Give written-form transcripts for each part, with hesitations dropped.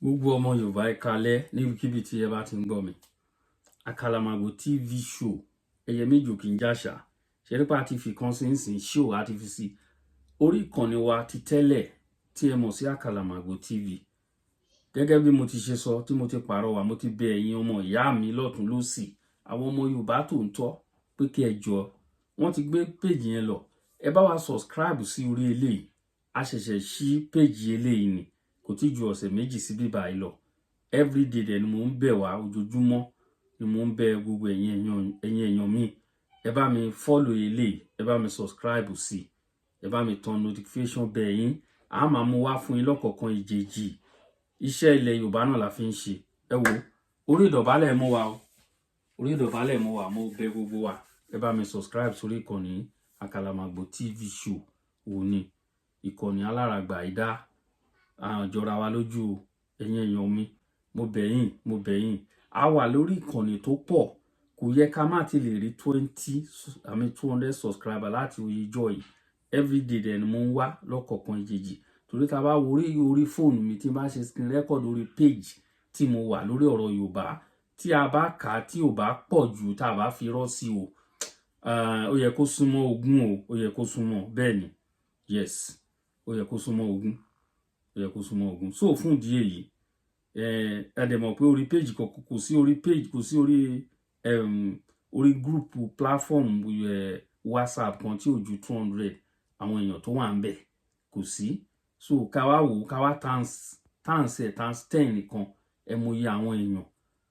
Gbogbo ọmọ Yorùbá ẹ káalẹ́ níbikíbi tí ẹ bá ti ń gbọ́ mi. Àkàlàmàgbò TV show ẹyẹ méjì ò kì í jàṣà. Ṣẹ́rípà ti fi kan sí ìsìn show àti fi sí orí ìkànnì wa ti tẹ́lẹ̀ tí ẹ mọ̀ sí Àkàlàmàgbò TV. Gẹ́gẹ́ bí mo ti ṣe sọ tí mo ti pàrọwà, mo ti bẹ̀ ẹ̀yin ọmọ ìyá mi lọ́tùn lósì, àwọn ọmọ Yorùbá tòótọ́ pé kí ẹ jọ, wọ́n ti gbé péjì yẹn lọ. Ẹ bá wa subscribe sí orí eléyìí. A ṣẹ̀ṣẹ̀ ṣí péjì eléyìí ni, kò tí ju ọ̀sẹ̀ méjì sí bíbá yìí lọ. Everyday dẹ̀ ni mo ń bẹ̀ wá, ojoojúmọ́ ni mo ń bẹ̀ gbogbo ẹ̀yin èèyàn mi. Ẹ bá mi follow eléyìí, ẹ bá mi subscribe sí, ẹ bá mi tan notification bell yín. A máa mú wá fún yín lọ́kọ̀ọ̀kan ìjèjì. Iṣẹ́ ilẹ̀ Yorùbá náà la fi ń ṣe. Ẹ wo, orí ìdọ̀bálẹ̀ mú wa o. Orí ìdọ̀bálẹ̀ mú wa, mo bẹ̀ gbogbo wa. Ẹ bá mi subscribe sórí ìkànnì Àkàlàmàgbò TV show òní. Ìkànnì aláràgbà ìdá àjọra wa lójú ẹ̀yin èèyàn mi. Mo bẹ̀ yín. A wà lórí ìkànnì tó pọ̀. Kò yẹ ká má ti lè rí 200 subscriber láti ọjọ́ yìí. Everyday dẹ̀ ni mo ń wá lọ́kọ̀ọ̀kan ìjèjì. Torí tá bá wo orí fóònù mi tí n bá ṣe screen record lórí page tí mo wà lórí ọ̀rọ̀ Yorùbá, tí a bá kà á tí ò bá pọ̀ jù tá a bá fi rọ́ sí o, ó yẹ kó súnmọ́ 20 o. Ó yẹ kó súnmọ́ bẹ́ẹ̀ ni. Yes, ó yẹ kó súnmọ́ 20. Ó yẹ kó súnmọ́ 20. So fún ìdí èyí, ẹ dẹ̀ mọ̀ pé orí page kò sí orí page, kò sí orí group platform WhatsApp kan tí ò ju 200 àwọn èèyàn tó wà ń bẹ̀. Kò sí. So ká wá wò, ká wá times 10 nìkan, ẹ mọ iye àwọn èèyàn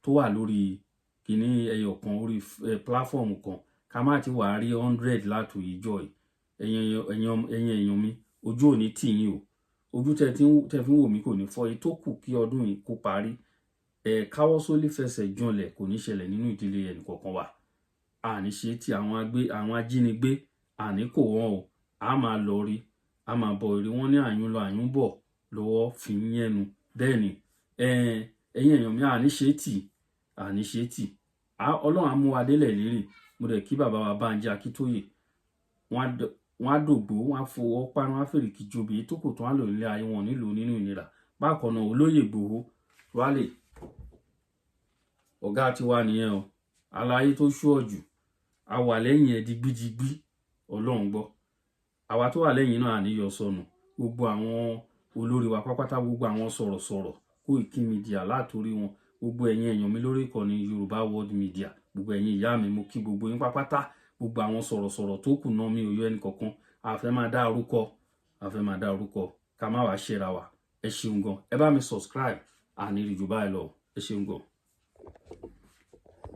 tó wà lórí kìíní ẹyọ kan orí platform kan. Ká má ti wà rí 100 láti ìjọ yìí. Ẹ̀yin èèyàn mi, ojú ò ní tì yín o. Ojú tẹ́ fi ń wò mí kò ní fọ́. Èyí tó kù kí ọdún yìí kó parí. Káwọ́ sólé fẹsẹ̀ janlẹ̀ kò ní ṣẹlẹ̀ nínú ìdílé ẹnì kọ̀ọ̀kan wa. A ní ṣe tí àwọn ajínigbé, àní kò wọ́n o. A máa lọ rí, a máa bọ̀ rí. Wọ́n ní àyún lọ àyún bọ̀ lọ́wọ́ fi ń yẹnu. Bẹ́ẹ̀ ni, ẹ̀yin èèyàn mi, àní ṣe tì. Ọlọ́run á mú wa délẹ̀ lérè. Mo dẹ̀ kí bàbá wa Bánjí Akíntóyè. Wọ́n á dògbò, wọ́n á fọwọ́ pa, wọ́n á fèrèkì jobi. Tó kò tán á lò nílé ayé wọn nílò nínú ìnira. Bákan náà Olóyè Ìgbòho wálé. Ọ̀gá ti wá nìyẹn o. Aláyé tó ṣúọ̀ jù. A wà lẹ́yìn ẹ̀ digbídigbí. Ọlọ́run gbọ́. Àwa tó wà lẹ́yìn náà àníyọ sọnù. Gbogbo àwọn olórí wa pápátá, gbogbo àwọn sọ̀rọ̀sọ̀rọ̀, Koiki Media látòrí wọn. Gbogbo ẹ̀yin èèyàn mi lórí ìkànnì Yorùbá World Media. Gbogbo ẹ̀yin ìyá mi, mo kí gbogbo yín pápátá. Gbogbo àwọn sọ̀rọ̀sọ̀rọ̀ tó kù náà mi ò yọ ẹnì kankan. A fẹ́ máa dá orúkọ. Ká má wá ṣera wa. Ẹ ṣeun gan. Ẹ bá mi subscribe. Àní rí jù báyìí lọ. Ẹ ṣeun gan.